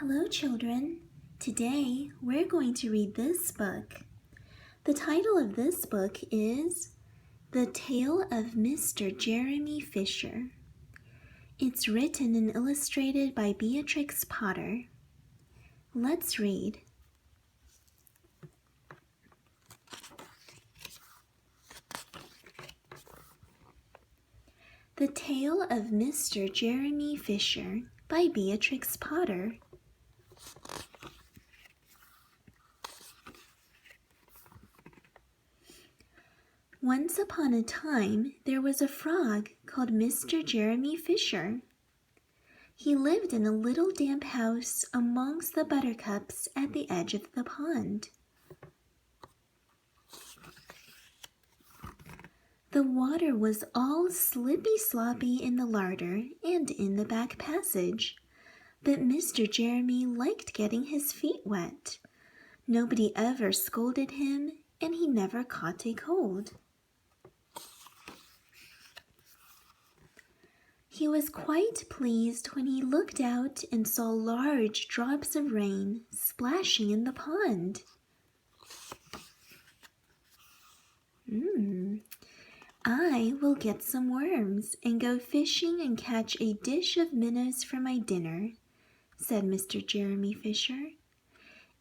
Hello, children. Today, we're going to read this book. The title of this book is The Tale of Mr. Jeremy Fisher. It's written and illustrated by Beatrix Potter. Let's read. The Tale of Mr. Jeremy Fisher by Beatrix Potter. Once upon a time, there was a frog called Mr. Jeremy Fisher. He lived in a little damp house amongst the buttercups at the edge of the pond. The water was all slippy-sloppy in the larder and in the back passage, but Mr. Jeremy liked getting his feet wet. Nobody ever scolded him, and he never caught a cold. He was quite pleased when he looked out and saw large drops of rain splashing in the pond. I will get some worms and go fishing and catch a dish of minnows for my dinner, said Mr. Jeremy Fisher.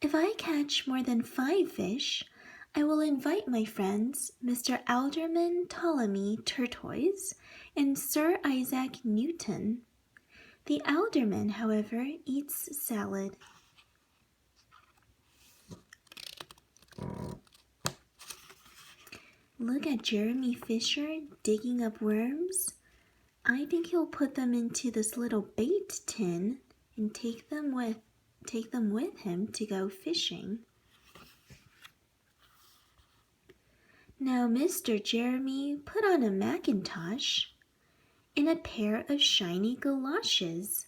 If I catch more than 5 fish, I will invite my friends, Mr. Alderman Ptolemy Tortoise and Sir Isaac Newton. The alderman, however, eats salad. Look at Jeremy Fisher digging up worms. I think he'll put them into this little bait tin and take them with him to go fishing. Now Mr. Jeremy put on a mackintosh and a pair of shiny galoshes.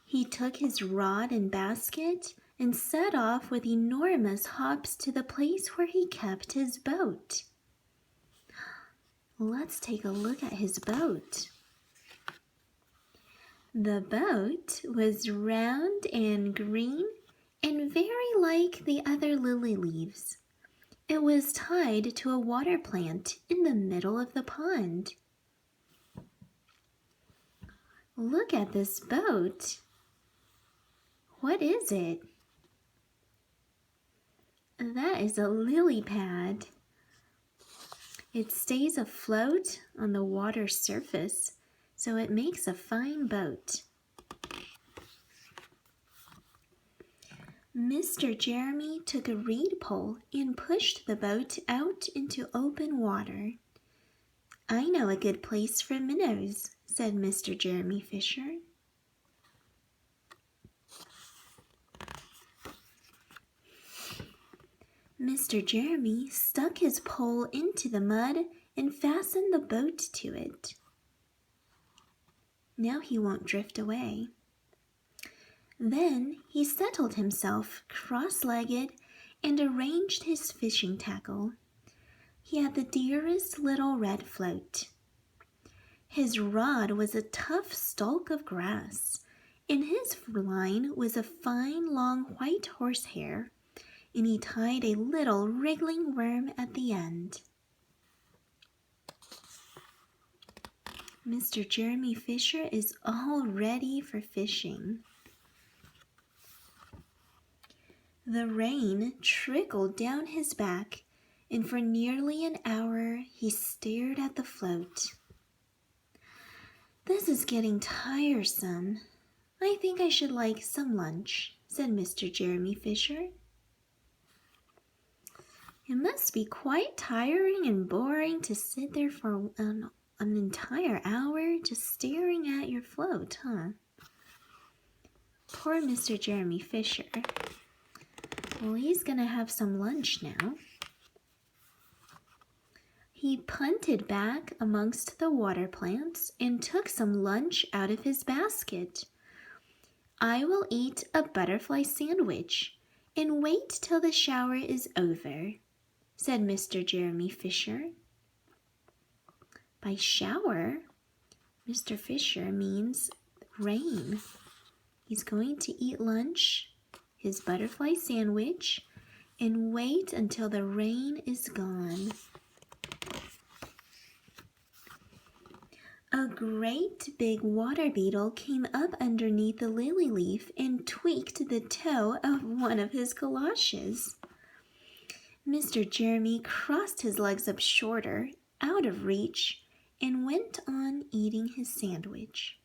He took his rod and basket and set off with enormous hops to the place where he kept his boat. Let's take a look at his boat. The boat was round and green and very like the other lily leaves. It was tied to a water plant in the middle of the pond. Look at this boat. What is it? That is a lily pad. It stays afloat on the water surface, so it makes a fine boat. Mr. Jeremy took a reed pole and pushed the boat out into open water. I know a good place for minnows, said Mr. Jeremy Fisher. Mr. Jeremy stuck his pole into the mud and fastened the boat to it. Now he won't drift away. Then he settled himself cross-legged and arranged his fishing tackle. He had the dearest little red float. His rod was a tough stalk of grass. In his line was a fine long white horsehair, and he tied a little wriggling worm at the end. Mr. Jeremy Fisher is all ready for fishing. The rain trickled down his back, and for nearly an hour he stared at the float. This is getting tiresome. I think I should like some lunch, said Mr. Jeremy Fisher. It must be quite tiring and boring to sit there for an entire hour just staring at your float, huh? Poor Mr. Jeremy Fisher. Well, he's gonna have some lunch now. He punted back amongst the water plants and took some lunch out of his basket. I will eat a butterfly sandwich and wait till the shower is over, said Mr. Jeremy Fisher. By shower, Mr. Fisher means rain. He's going to eat lunch, his butterfly sandwich, and wait until the rain is gone. A great big water beetle came up underneath the lily leaf and tweaked the toe of one of his galoshes. Mr. Jeremy crossed his legs up shorter, out of reach, and went on eating his sandwich.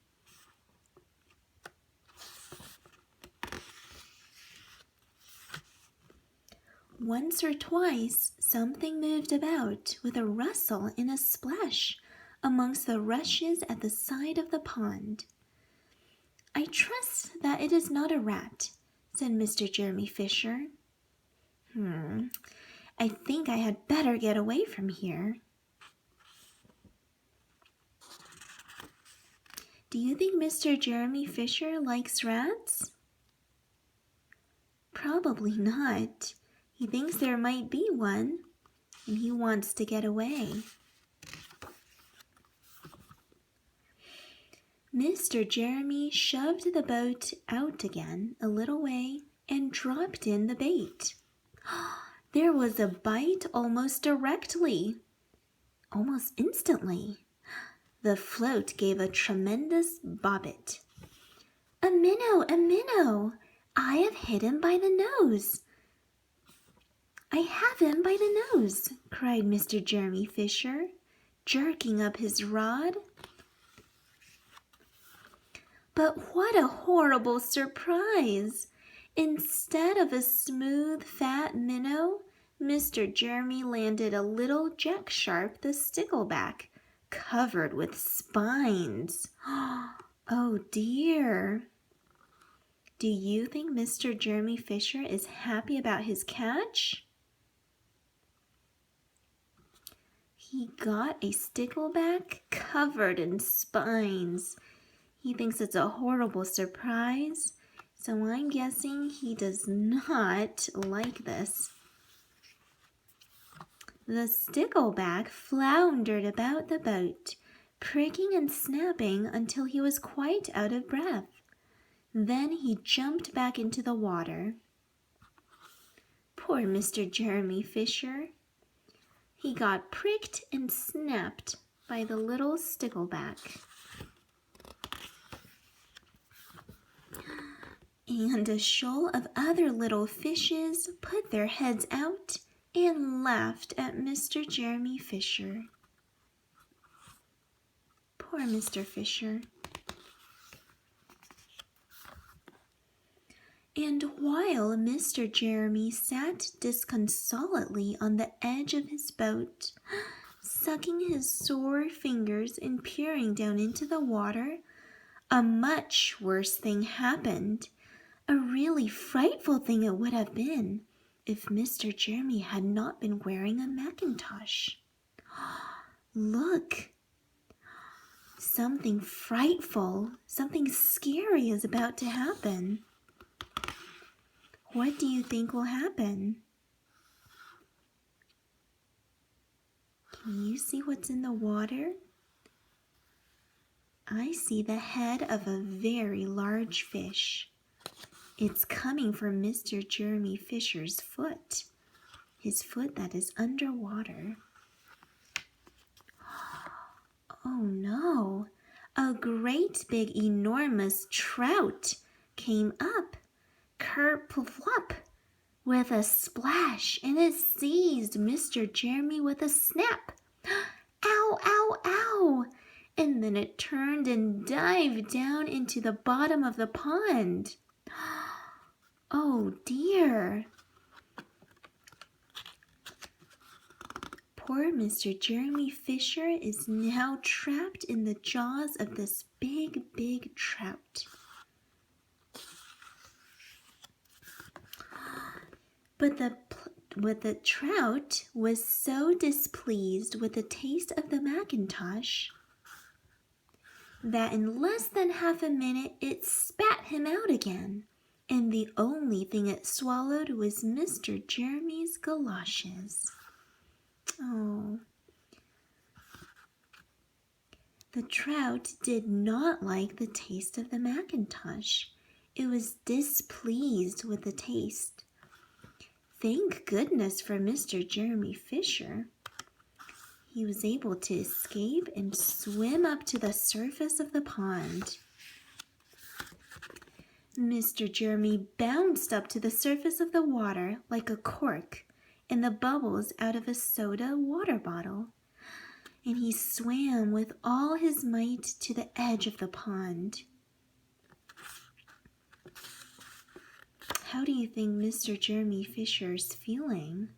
Once or twice, something moved about with a rustle and a splash amongst the rushes at the side of the pond. "I trust that it is not a rat," said Mr. Jeremy Fisher. I think I had better get away from here." Do you think Mr. Jeremy Fisher likes rats? Probably not. He thinks there might be one, and he wants to get away. Mr. Jeremy shoved the boat out again a little way and dropped in the bait. There was a bite almost directly, almost instantly. The float gave a tremendous bobbit. "A minnow, a minnow! I have hit him by the nose." "I have him by the nose," cried Mr. Jeremy Fisher, jerking up his rod. But what a horrible surprise! Instead of a smooth, fat minnow, Mr. Jeremy landed a little Jack Sharp the stickleback, covered with spines. Oh dear! Do you think Mr. Jeremy Fisher is happy about his catch? He got a stickleback covered in spines. He thinks it's a horrible surprise, so I'm guessing he does not like this. The stickleback floundered about the boat, pricking and snapping until he was quite out of breath. Then he jumped back into the water. Poor Mr. Jeremy Fisher. He got pricked and snapped by the little stickleback. And a shoal of other little fishes put their heads out and laughed at Mr. Jeremy Fisher. Poor Mr. Fisher. And while Mr. Jeremy sat disconsolately on the edge of his boat, sucking his sore fingers and peering down into the water, a much worse thing happened. A really frightful thing it would have been if Mr. Jeremy had not been wearing a mackintosh. Look! Something frightful, something scary is about to happen. What do you think will happen? Can you see what's in the water? I see the head of a very large fish. It's coming from Mr. Jeremy Fisher's foot, his foot that is underwater. Oh no, a great big enormous trout came up, kerplop, with a splash, and it seized Mr. Jeremy with a snap. Ow, ow, ow! And then it turned and dived down into the bottom of the pond. Oh dear! Poor Mr. Jeremy Fisher is now trapped in the jaws of this big, big trout. But the trout was so displeased with the taste of the mackintosh that in less than half a minute it spat him out again, and the only thing it swallowed was Mr. Jeremy's galoshes. Oh. The trout did not like the taste of the mackintosh, It was displeased with the taste. Thank goodness for Mr. Jeremy Fisher. He was able to escape and swim up to the surface of the pond. Mr. Jeremy bounced up to the surface of the water like a cork in the bubbles out of a soda water bottle, and he swam with all his might to the edge of the pond. How do you think Mr. Jeremy Fisher's feeling?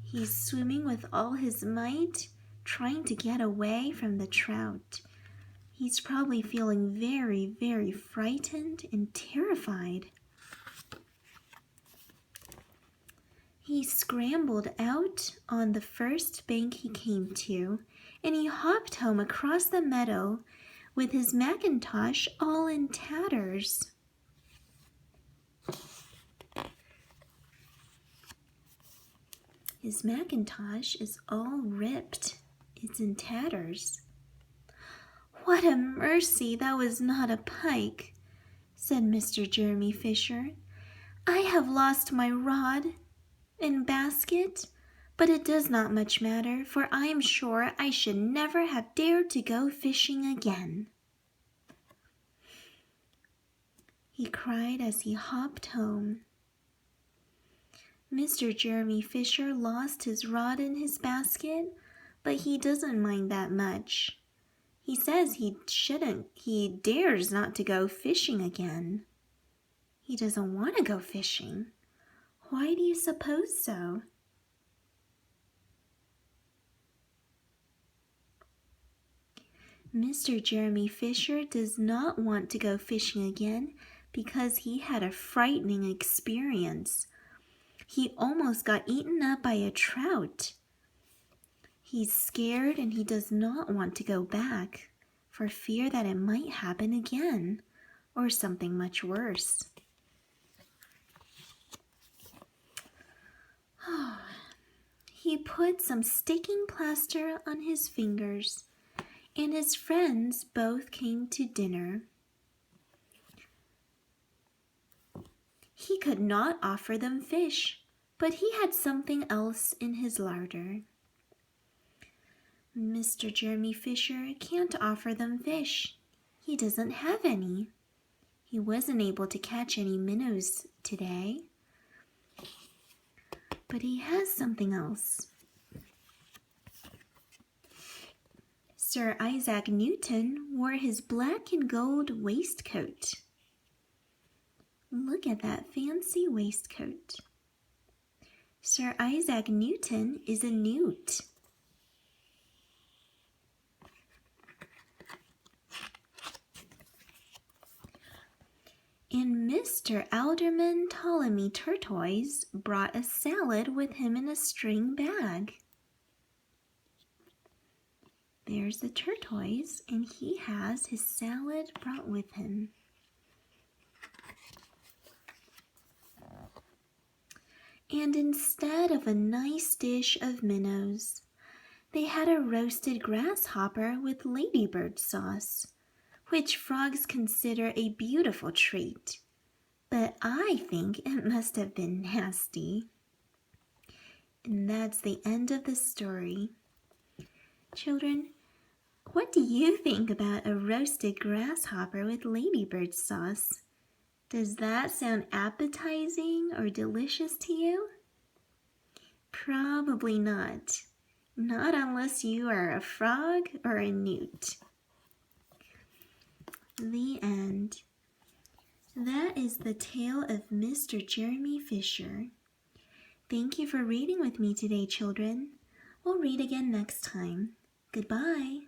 He's swimming with all his might, trying to get away from the trout. He's probably feeling very, very frightened and terrified. He scrambled out on the first bank he came to, and he hopped home across the meadow with his mackintosh all in tatters. His mackintosh is all ripped. It's in tatters. What a mercy that was not a pike, said Mr. Jeremy Fisher. I have lost my rod and basket, but it does not much matter, for I am sure I should never have dared to go fishing again. He cried as he hopped home. Mr. Jeremy Fisher lost his rod and his basket, but he doesn't mind that much. He says he dares not to go fishing again. He doesn't want to go fishing. Why do you suppose so? Mr. Jeremy Fisher does not want to go fishing again because he had a frightening experience. He almost got eaten up by a trout. He's scared and he does not want to go back for fear that it might happen again or something much worse. He put some sticking plaster on his fingers, and his friends both came to dinner. He could not offer them fish, but he had something else in his larder. Mr. Jeremy Fisher can't offer them fish. He doesn't have any. He wasn't able to catch any minnows today. But he has something else. Sir Isaac Newton wore his black and gold waistcoat. Look at that fancy waistcoat. Sir Isaac Newton is a newt. And Mr. Alderman Ptolemy Tortoise brought a salad with him in a string bag. There's the tortoise, and he has his salad brought with him. And instead of a nice dish of minnows, they had a roasted grasshopper with ladybird sauce, which frogs consider a beautiful treat, but I think it must have been nasty. And that's the end of the story. Children, what do you think about a roasted grasshopper with ladybird sauce? Does that sound appetizing or delicious to you? Probably not. Not unless you are a frog or a newt. The end. That is the tale of Mr. Jeremy Fisher. Thank you for reading with me today, children. We'll read again next time. Goodbye.